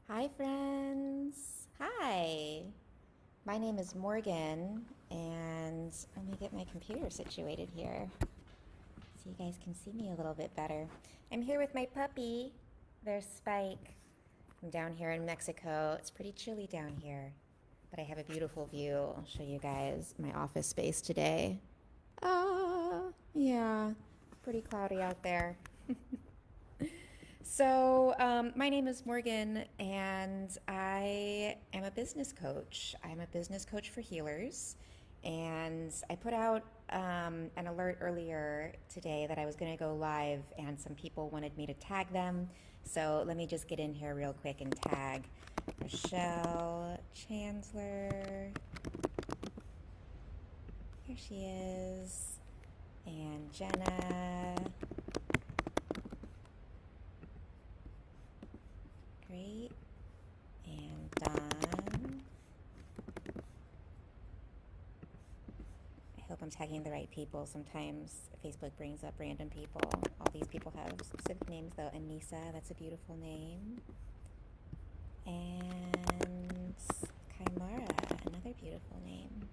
Hi, friends. Hi. My name is Morgan, and let me get my computer situated here so you guys can see me a little bit better. I'm here with my puppy. There's Spike. I'm down here in Mexico. It's pretty chilly down here, but I have a beautiful view. I'll show you guys my office space today. Yeah, pretty cloudy out there. My name is Morgan, and I am a business coach. I'm a business coach for healers, and I put out an alert earlier today that I was going to go live, and some people wanted me to tag them. So let me just get in here real quick and tag Rochelle Chancellor. Here she is, and Jenna. Great. And Don. I hope I'm tagging the right people. Sometimes Facebook brings up random people. All these people have specific names though. Anissa, that's a beautiful name. And Kaimara, another beautiful name.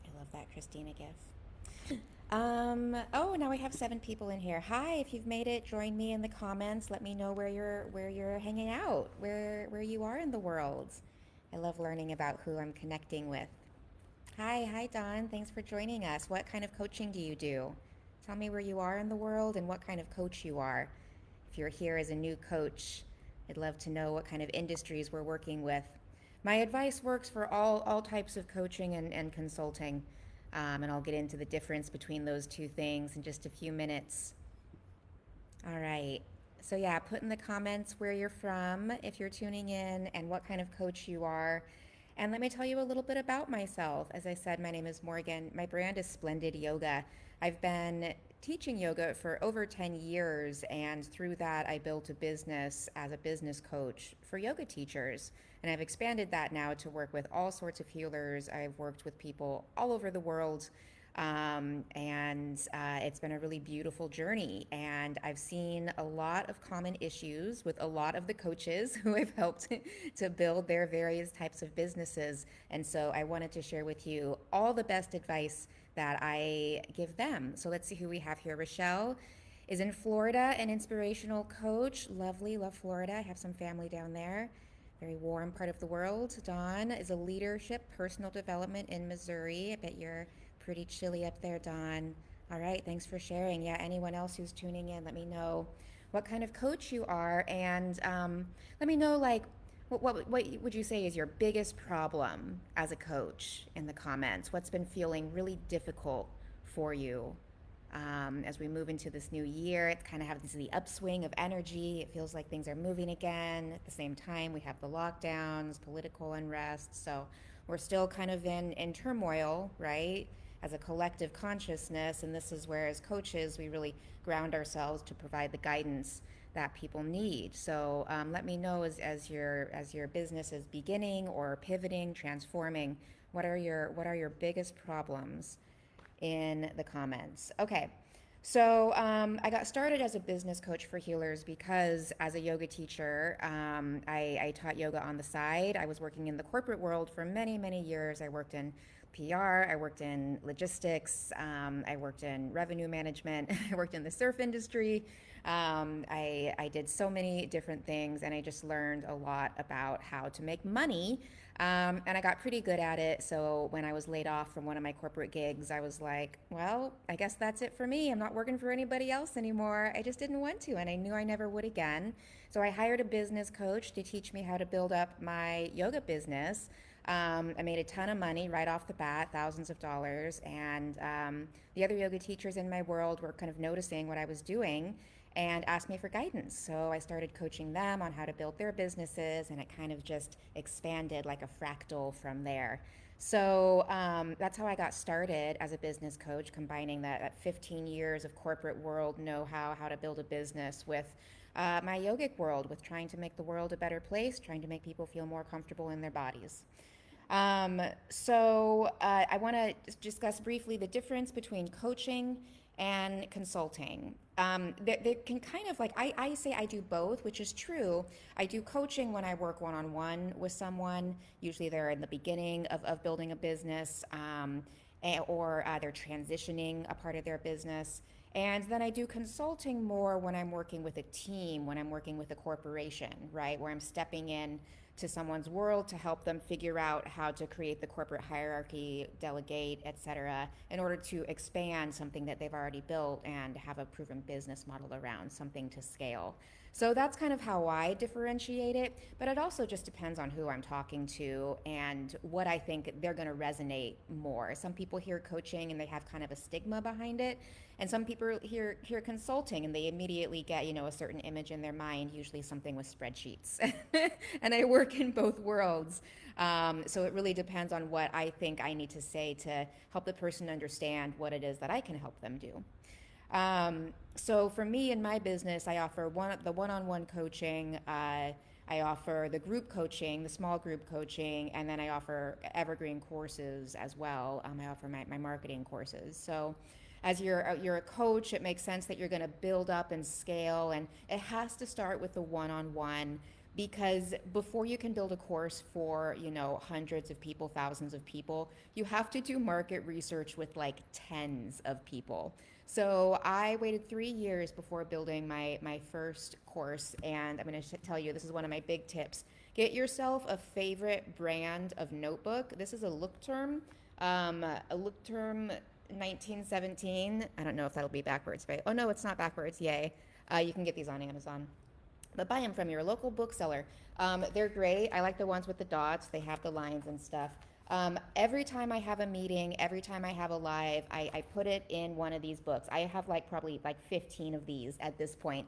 I love that Christina gif. Oh, now we have 7 people in here. Hi, if you've made it, join me in the comments. Let me know where you're hanging out, where you are in the world. I love learning about who I'm connecting with. Hi, Don. Thanks for joining us. What kind of coaching do you do? Tell me where you are in the world and what kind of coach you are. If you're here as a new coach, I'd love to know what kind of industries we're working with. My advice works for all types of coaching and consulting, and I'll get into the difference between those two things in just a few minutes. All right. So, yeah, put in the comments where you're from if you're tuning in and what kind of coach you are. And let me tell you a little bit about myself. As I said, my name is Morgan. My brand is Splendid Yoga. I've been teaching yoga for over 10 years, and through that, I built a business as a business coach for yoga teachers. And I've expanded that now to work with all sorts of healers. I've worked with people all over the world, and it's been a really beautiful journey. And I've seen a lot of common issues with a lot of the coaches who I've helped to build their various types of businesses. And so I wanted to share with you all the best advice that I give them. So let's see who we have here. Rochelle is in Florida, an inspirational coach. Lovely, love Florida. I have some family down there. Very warm part of the world. Dawn is a leadership, personal development in Missouri. I bet you're pretty chilly up there, Dawn. All right, thanks for sharing. Yeah, anyone else who's tuning in, let me know what kind of coach you are, and let me know like what would you say is your biggest problem as a coach in the comments? What's been feeling really difficult for you as we move into this new year? It's kind of have the upswing of energy. It feels like things are moving again. At the same time, we have the lockdowns, political unrest. So we're still kind of in turmoil, right? As a collective consciousness. And this is where, as coaches, we really ground ourselves to provide the guidance that people need. So let me know as your business is beginning or pivoting, transforming. What are your biggest problems in the comments? Okay. So I got started as a business coach for healers because, as a yoga teacher, I taught yoga on the side. I was working in the corporate world for many, many years. I worked in PR, I worked in logistics, I worked in revenue management, I worked in the surf industry. I did so many different things, and I just learned a lot about how to make money. And I got pretty good at it. So when I was laid off from one of my corporate gigs, I was like, well, I guess that's it for me. I'm not working for anybody else anymore. I just didn't want to, and I knew I never would again. So I hired a business coach to teach me how to build up my yoga business. I made a ton of money right off the bat, thousands of dollars. And the other yoga teachers in my world were kind of noticing what I was doing and asked me for guidance. So I started coaching them on how to build their businesses, and it kind of just expanded like a fractal from there. So that's how I got started as a business coach, combining that 15 years of corporate world know-how, how to build a business, with my yogic world, with trying to make the world a better place, trying to make people feel more comfortable in their bodies. I want to discuss briefly the difference between coaching and consulting. They can kind of like, I say I do both, which is true. I do coaching when I work one on one with someone. Usually they're in the beginning of building a business, or they're transitioning a part of their business. And then I do consulting more when I'm working with a team, when I'm working with a corporation, right? Where I'm stepping in to someone's world to help them figure out how to create the corporate hierarchy, delegate, et cetera, in order to expand something that they've already built and have a proven business model around, something to scale. So that's kind of how I differentiate it, but it also just depends on who I'm talking to and what I think they're going to resonate more. Some people hear coaching and they have kind of a stigma behind it, and some people hear consulting and they immediately get, a certain image in their mind, usually something with spreadsheets. And I work in both worlds. So it really depends on what I think I need to say to help the person understand what it is that I can help them do. So for me in my business, I offer the one-on-one coaching. I offer the group coaching, the small group coaching, and then I offer evergreen courses as well. I offer my marketing courses. So as you're a coach, it makes sense that you're going to build up and scale, and it has to start with the one-on-one, because before you can build a course for hundreds of people, thousands of people, you have to do market research with like tens of people. So I waited 3 years before building my first course, and I'm going to tell you, this is one of my big tips. Get yourself a favorite brand of notebook. This is a Look Term, a Look Term 1917. I don't know if that'll be backwards, but oh no, it's not backwards. Yay! You can get these on Amazon, but buy them from your local bookseller. They're great. I like the ones with the dots. They have the lines and stuff. Every time I have a meeting, every time I have a live, I put it in one of these books. I have probably 15 of these at this point.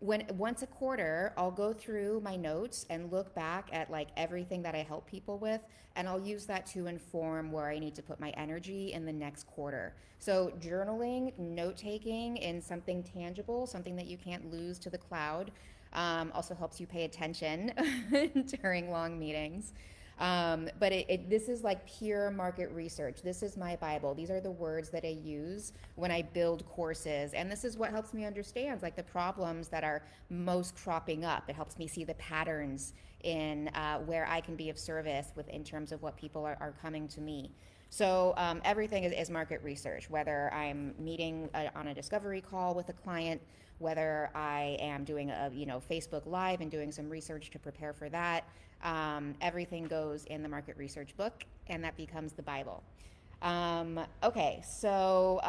Once a quarter, I'll go through my notes and look back at everything that I help people with, and I'll use that to inform where I need to put my energy in the next quarter. So journaling, note taking in something tangible, something that you can't lose to the cloud, also helps you pay attention during long meetings. But this is like pure market research. This is my Bible. These are the words that I use when I build courses. And this is what helps me understand the problems that are most cropping up. It helps me see the patterns in where I can be of service in terms of what people are coming to me. So everything is market research, whether I'm meeting on a discovery call with a client, whether I am doing a Facebook Live and doing some research to prepare for that. Everything goes in the market research book, and that becomes the Bible. Okay, so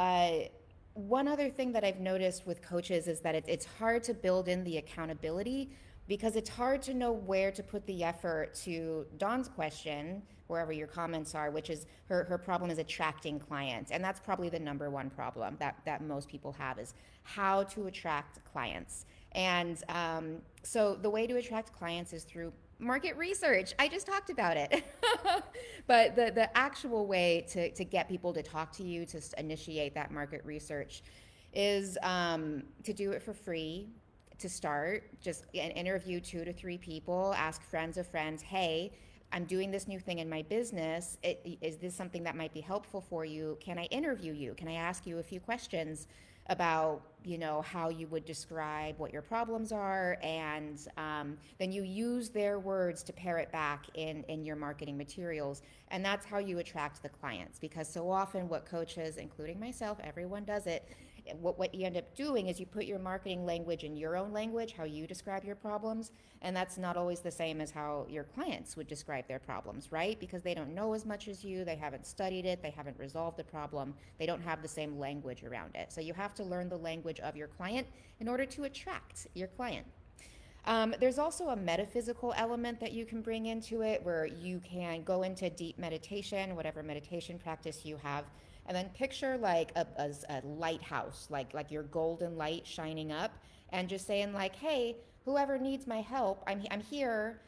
one other thing that I've noticed with coaches is that it's hard to build in the accountability, because it's hard to know where to put the effort. To Dawn's question, wherever your comments are, which is her problem is attracting clients. And that's probably the number one problem that most people have, is how to attract clients. And so the way to attract clients is through market research. I just talked about it. But the actual way to get people to talk to you, to initiate that market research, is to do it for free. To start, just interview 2 to 3 people, ask friends of friends, hey, I'm doing this new thing in my business. Is this something that might be helpful for you? Can I interview you? Can I ask you a few questions about, how you would describe what your problems are? And then you use their words to pare it back in your marketing materials. And that's how you attract the clients. Because so often what coaches, including myself, everyone does it, what you end up doing is you put your marketing language in your own language, how you describe your problems, and that's not always the same as how your clients would describe their problems, right? Because they don't know as much as you, they haven't studied it, they haven't resolved the problem, they don't have the same language around it. So you have to learn the language of your client in order to attract your client. There's also a metaphysical element that you can bring into it, where you can go into deep meditation, whatever meditation practice you have, and then picture a lighthouse, like your golden light shining up, and just saying hey, whoever needs my help, I'm here.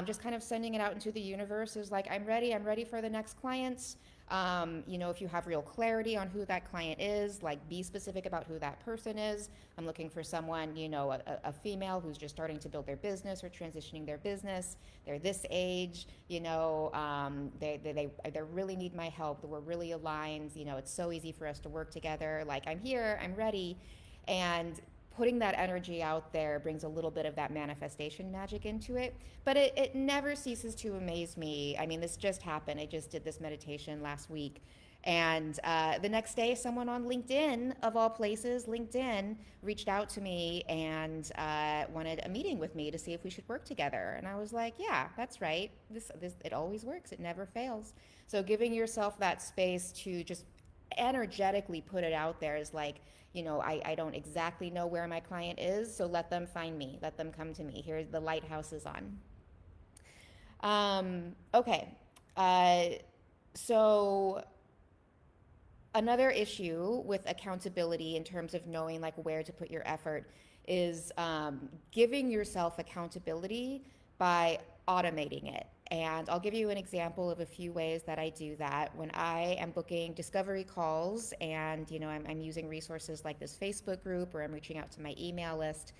Just kind of sending it out into the universe is I'm ready for the next clients. If you have real clarity on who that client is, be specific about who that person is. I'm looking for someone, a female who's just starting to build their business or transitioning their business. They're this age, they really need my help. We're really aligned. It's so easy for us to work together. I'm here, I'm ready. And putting that energy out there brings a little bit of that manifestation magic into it. But it never ceases to amaze me. I mean, this just happened. I just did this meditation last week. And the next day, someone on LinkedIn, of all places, LinkedIn, reached out to me and wanted a meeting with me to see if we should work together. And I was like, yeah, that's right. This it always works. It never fails. So giving yourself that space to just energetically put it out there is like, I don't exactly know where my client is, so let them find me. Let them come to me. Here, the lighthouse is on. Okay. So another issue with accountability in terms of knowing like where to put your effort is giving yourself accountability by automating it. And I'll give you an example of a few ways that I do that. When I am booking discovery calls and I'm using resources like this Facebook group, or I'm reaching out to my email list,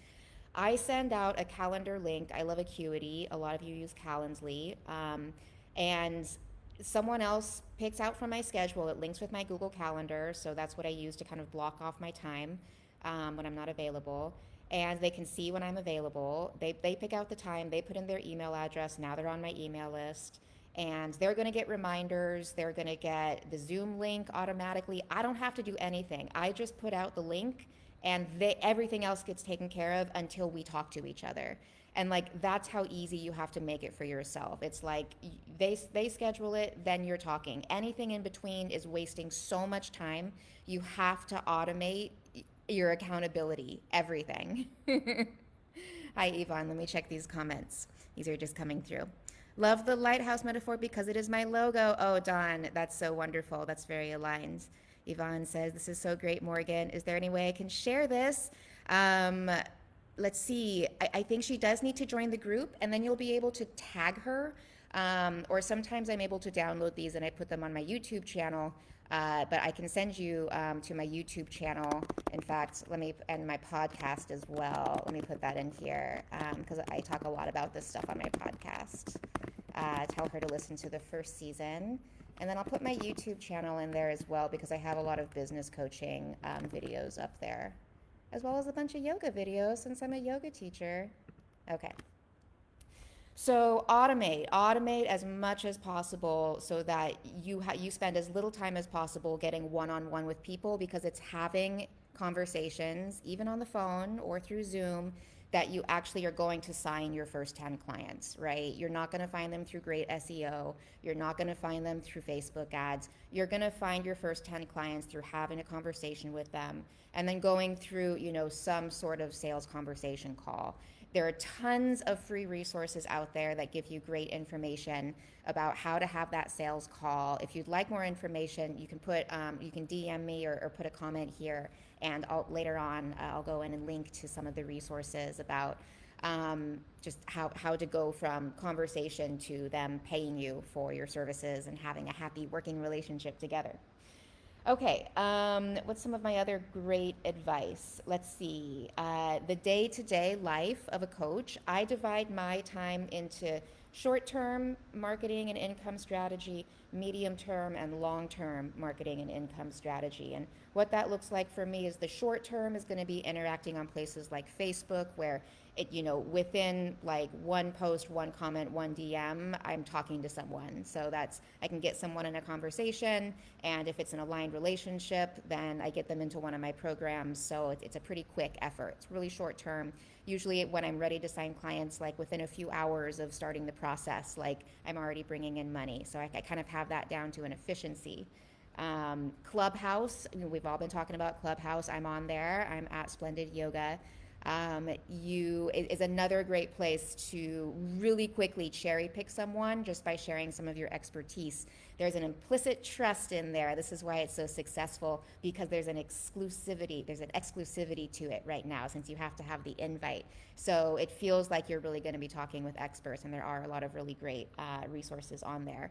I send out a calendar link. I love Acuity. A lot of you use Calendly. And someone else picks out from my schedule. It links with my Google Calendar, so that's what I use to kind of block off my time when I'm not available. And they can see when I'm available. They pick out the time, they put in their email address, now they're on my email list. And they're gonna get reminders, they're gonna get the Zoom link automatically. I don't have to do anything. I just put out the link and everything else gets taken care of until we talk to each other. And like that's how easy you have to make it for yourself. It's like they schedule it, then you're talking. Anything in between is wasting so much time. You have to automate your accountability, everything. Hi, Yvonne. Let me check these comments. These are just coming through. Love the lighthouse metaphor because it is my logo. Oh, Dawn, that's so wonderful. That's very aligned. Yvonne says, this is so great, Morgan. Is there any way I can share this? Let's see. I think she does need to join the group, and then you'll be able to tag her. Or sometimes I'm able to download these and I put them on my YouTube channel. But I can send you to my YouTube channel. In fact, and my podcast as well. Let me put that in here because I talk a lot about this stuff on my podcast. Tell her to listen to the first season. And then I'll put my YouTube channel in there as well because I have a lot of business coaching videos up there, as well as a bunch of yoga videos since I'm a yoga teacher. Okay. So automate as much as possible so that you spend as little time as possible getting one-on-one with people, because it's having conversations, even on the phone or through Zoom, that you actually are going to sign your first 10 clients, right? You're not going to find them through great SEO. You're not going to find them through Facebook ads. You're going to find your first 10 clients through having a conversation with them and then going through, some sort of sales conversation call. There are tons of free resources out there that give you great information about how to have that sales call. If you'd like more information, you can DM me or put a comment here, and later on I'll go in and link to some of the resources about just how to go from conversation to them paying you for your services and having a happy working relationship together. Okay, what's some of my other great advice? Let's see. The day-to-day life of a coach, I divide my time into short-term marketing and income strategy, medium-term and long-term marketing and income strategy. And what that looks like for me is the short term is going to be interacting on places like Facebook, where within like one post, one comment, one DM, I'm talking to someone. So I can get someone in a conversation, and if it's an aligned relationship, then I get them into one of my programs. So it's a pretty quick effort. It's really short term. Usually when I'm ready to sign clients, like within a few hours of starting the process, like I'm already bringing in money. So I kind of have that down to an efficiency. Clubhouse, we've all been talking about Clubhouse. I'm on there. I'm at Splendid Yoga. Is another great place to really quickly cherry pick someone just by sharing some of your expertise. There's an implicit trust in there. This is why it's so successful, because there's an exclusivity to it right now, since you have to have the invite. So it feels like you're really going to be talking with experts, and there are a lot of really great resources on there.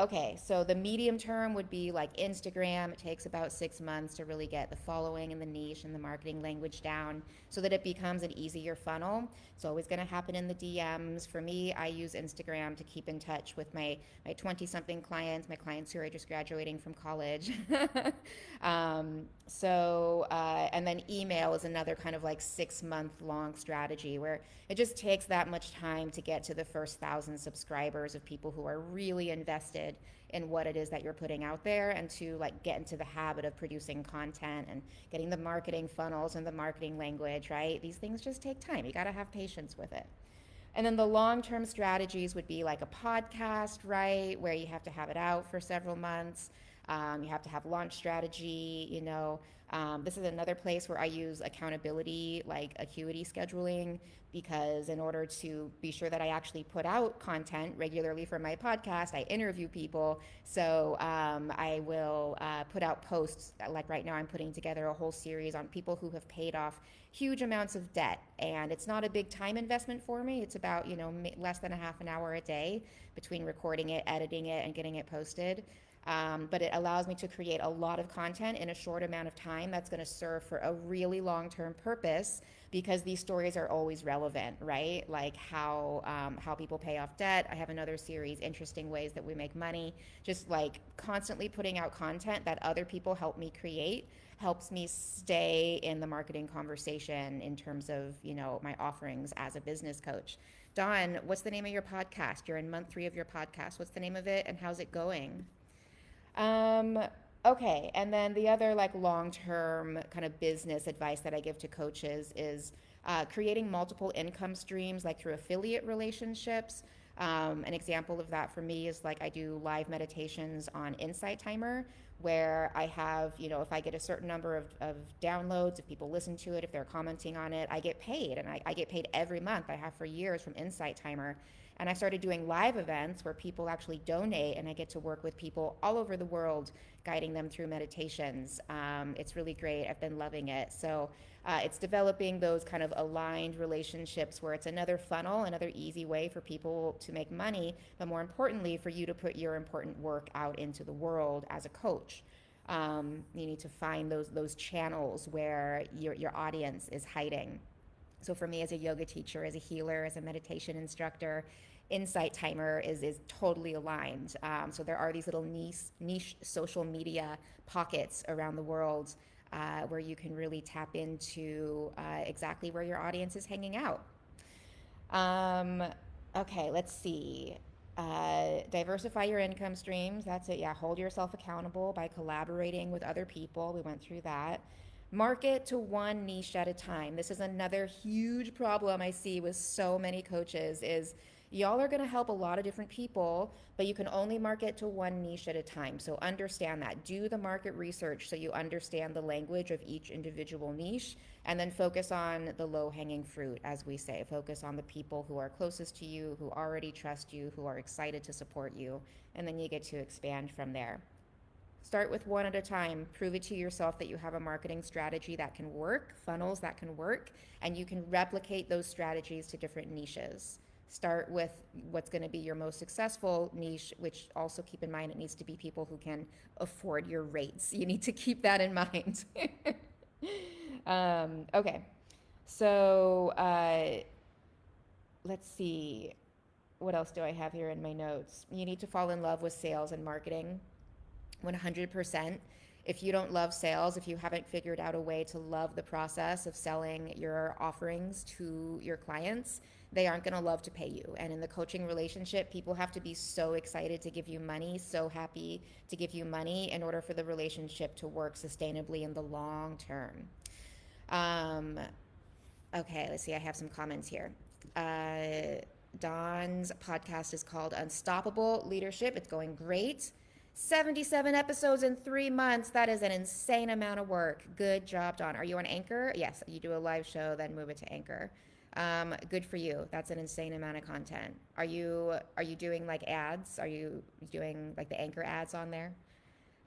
Okay, so the medium term would be like Instagram. It takes about 6 months to really get the following and the niche and the marketing language down so that it becomes an easier funnel. It's always going to happen in the DMs. For me, I use Instagram to keep in touch with my 20 something clients, my clients who are just graduating from college. And then email is another kind of like 6 month long strategy where it just takes that much time to get to the first 1,000 subscribers of people who are really invested in what it is that you're putting out there, and to like get into the habit of producing content and getting the marketing funnels and the marketing language, right? These things just take time. You got to have patience with it. And then the long term strategies would be like a podcast, right? Where you have to have it out for several months. You have to have launch strategy, this is another place where I use accountability, like Acuity scheduling, because in order to be sure that I actually put out content regularly for my podcast, I interview people. So I will put out posts. Like right now, I'm putting together a whole series on people who have paid off huge amounts of debt. And it's not a big time investment for me. It's about, less than a half an hour a day between recording it, editing it, and getting it posted. But it allows me to create a lot of content in a short amount of time that's going to serve for a really long-term purpose, because these stories are always relevant, right? Like how people pay off debt. I have another series, interesting ways that we make money. Just like constantly putting out content that other people help me create helps me stay in the marketing conversation in terms of, my offerings as a business coach. Dawn, what's the name of your podcast? You're in month 3 of your podcast. What's the name of it and how's it going? Um, okay. And then the other like long-term kind of business advice that I give to coaches is creating multiple income streams, like through affiliate relationships. An example of that for me is like I do live meditations on Insight Timer, where I have, if I get a certain number of downloads, if people listen to it, if they're commenting on it, I get paid. And I get paid every month. I have for years from Insight Timer. And I started doing live events where people actually donate, and I get to work with people all over the world, guiding them through meditations. It's really great. I've been loving it. So it's developing those kind of aligned relationships where it's another funnel, another easy way for people to make money, but more importantly, for you to put your important work out into the world as a coach. You need to find those channels where your audience is hiding. So for me, as a yoga teacher, as a healer, as a meditation instructor, Insight Timer is totally aligned. So there are these little niche social media pockets around the world where you can really tap into exactly where your audience is hanging out. Um, okay, let's see. Diversify your income streams. That's it. Yeah, hold yourself accountable by collaborating with other people. We went through that. Market to one niche at a time. This is another huge problem I see with so many coaches is y'all are going to help a lot of different people, but you can only market to one niche at a time. So understand that. Do the market research so you understand the language of each individual niche, and then focus on the low-hanging fruit, as we say. Focus on the people who are closest to you, who already trust you, who are excited to support you, and then you get to expand from there. Start with one at a time. Prove it to yourself that you have a marketing strategy that can work, funnels that can work, and you can replicate those strategies to different niches. Start with what's going to be your most successful niche, which also keep in mind it needs to be people who can afford your rates. You need to keep that in mind. Okay, so let's see. What else do I have here in my notes? You need to fall in love with sales and marketing. 100%. If you don't love sales, if you haven't figured out a way to love the process of selling your offerings to your clients, they aren't going to love to pay you. And in the coaching relationship, people have to be so excited to give you money, so happy to give you money in order for the relationship to work sustainably in the long term. Okay, let's see. I have some comments here. Dawn's podcast is called Unstoppable Leadership. It's going great. 77 episodes in 3 months. That is an insane amount of work. Good job, Dawn. Are you on Anchor? Yes, you do a live show, then move it to Anchor. Good for you. That's an insane amount of content. Are you doing like ads? Are you doing like the Anchor ads on there?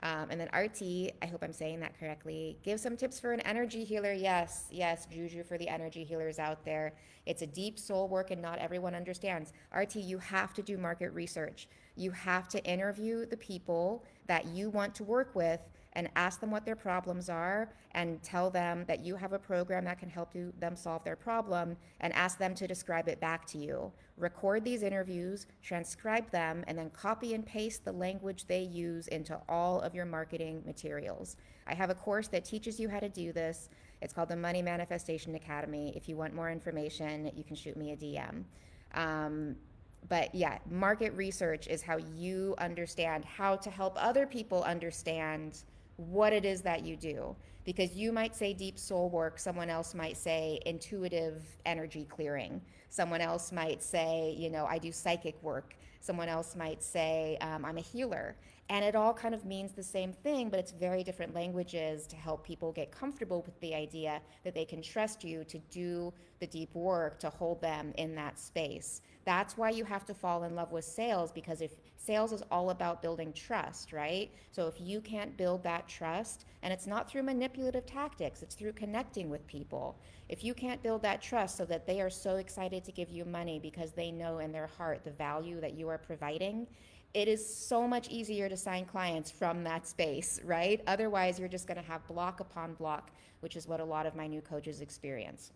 And then RT, I hope I'm saying that correctly. Give some tips for an energy healer. Yes, yes, Juju for the energy healers out there. It's a deep soul work and not everyone understands. RT, you have to do market research. You have to interview the people that you want to work with and ask them what their problems are and tell them that you have a program that can help them solve their problem and ask them to describe it back to you. Record these interviews, transcribe them, and then copy and paste the language they use into all of your marketing materials. I have a course that teaches you how to do this. It's called the Money Manifestation Academy. If you want more information, you can shoot me a DM. But yeah, market research is how you understand how to help other people understand what it is that you do. Because you might say deep soul work, someone else might say intuitive energy clearing. Someone else might say, I do psychic work. Someone else might say, I'm a healer. And it all kind of means the same thing, but it's very different languages to help people get comfortable with the idea that they can trust you to do the deep work to hold them in that space. That's why you have to fall in love with sales, because if sales is all about building trust, right? So if you can't build that trust, and it's not through manipulative tactics, it's through connecting with people. If you can't build that trust so that they are so excited to give you money because they know in their heart the value that you are providing, it is so much easier to sign clients from that space, right? Otherwise, you're just going to have block upon block, which is what a lot of my new coaches experience.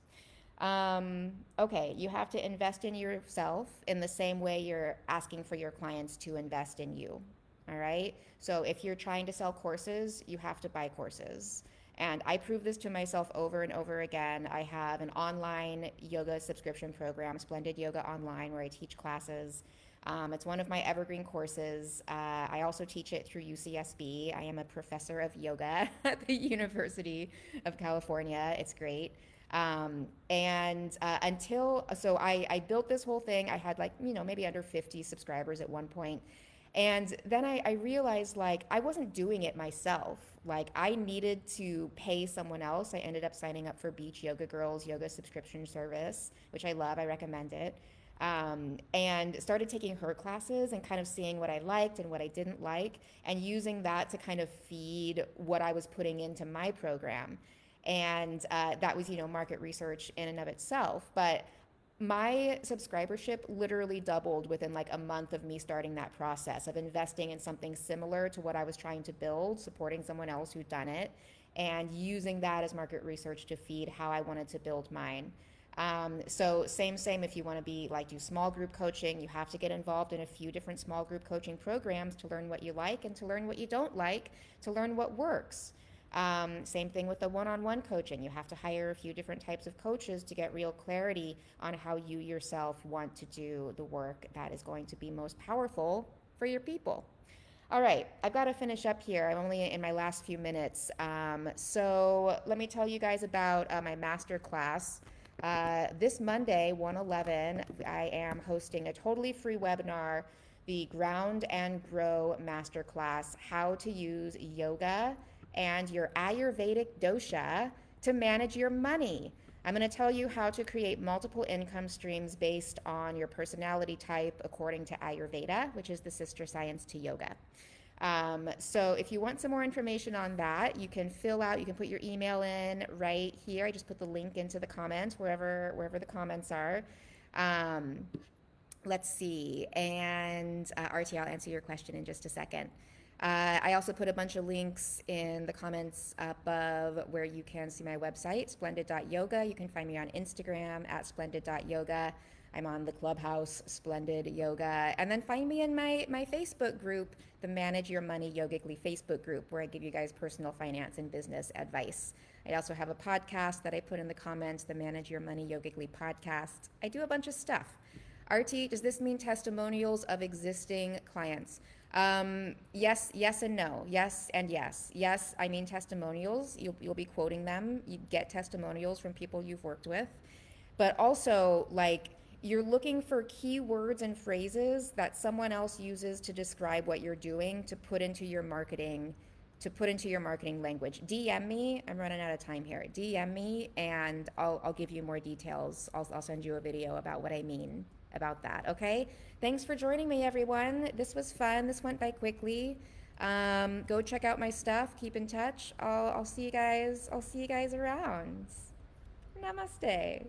Okay, you have to invest in yourself in the same way you're asking for your clients to invest in you. All right. So if you're trying to sell courses, you have to buy courses. And I prove this to myself over and over again. I have an online yoga subscription program, Splendid Yoga Online, where I teach classes. It's one of my evergreen courses. I also teach it through UCSB. I am a professor of yoga at the University of California. It's great. So I built this whole thing. I had maybe under 50 subscribers at one point. And then I realized I wasn't doing it myself. I needed to pay someone else. I ended up signing up for Beach Yoga Girls yoga subscription service, which I love. I recommend it. And started taking her classes and kind of seeing what I liked and what I didn't like, and using that to kind of feed what I was putting into my program. And that was, market research in and of itself. But my subscribership literally doubled within a month of me starting that process of investing in something similar to what I was trying to build, supporting someone else who'd done it, and using that as market research to feed how I wanted to build mine. So same if you want to do small group coaching, you have to get involved in a few different small group coaching programs to learn what you like and to learn what you don't like, to learn what works. Same thing with the one-on-one coaching. You have to hire a few different types of coaches to get real clarity on how you yourself want to do the work that is going to be most powerful for your people. All right, I've got to finish up here. I'm only in my last few minutes. So let me tell you guys about my master class. This Monday, 1/11, I am hosting a totally free webinar, the Ground and Grow Masterclass, how to use yoga and your Ayurvedic dosha to manage your money. I'm going to tell you how to create multiple income streams based on your personality type according to Ayurveda, which is the sister science to yoga. So if you want some more information on that, you can put your email in right here. I just put the link into the comments, wherever the comments are. Let's see. And RT, I'll answer your question in just a second. I also put a bunch of links in the comments above where you can see my website, splendid.yoga. You can find me on Instagram at splendid.yoga. I'm on the Clubhouse, Splendid Yoga. And then find me in my Facebook group, the Manage Your Money Yogically Facebook group, where I give you guys personal finance and business advice. I also have a podcast that I put in the comments, the Manage Your Money Yogically podcast. I do a bunch of stuff. RT, does this mean testimonials of existing clients? Yes and no. Yes and yes. Yes, I mean testimonials. You'll be quoting them. You get testimonials from people you've worked with. But also, you're looking for keywords and phrases that someone else uses to describe what you're doing to put into your marketing language. DM me. I'm running out of time here. DM me and I'll give you more details. I'll send you a video about what I mean about that. Okay. Thanks for joining me, everyone. This was fun. This went by quickly. Go check out my stuff. Keep in touch. I'll see you guys. I'll see you guys around. Namaste.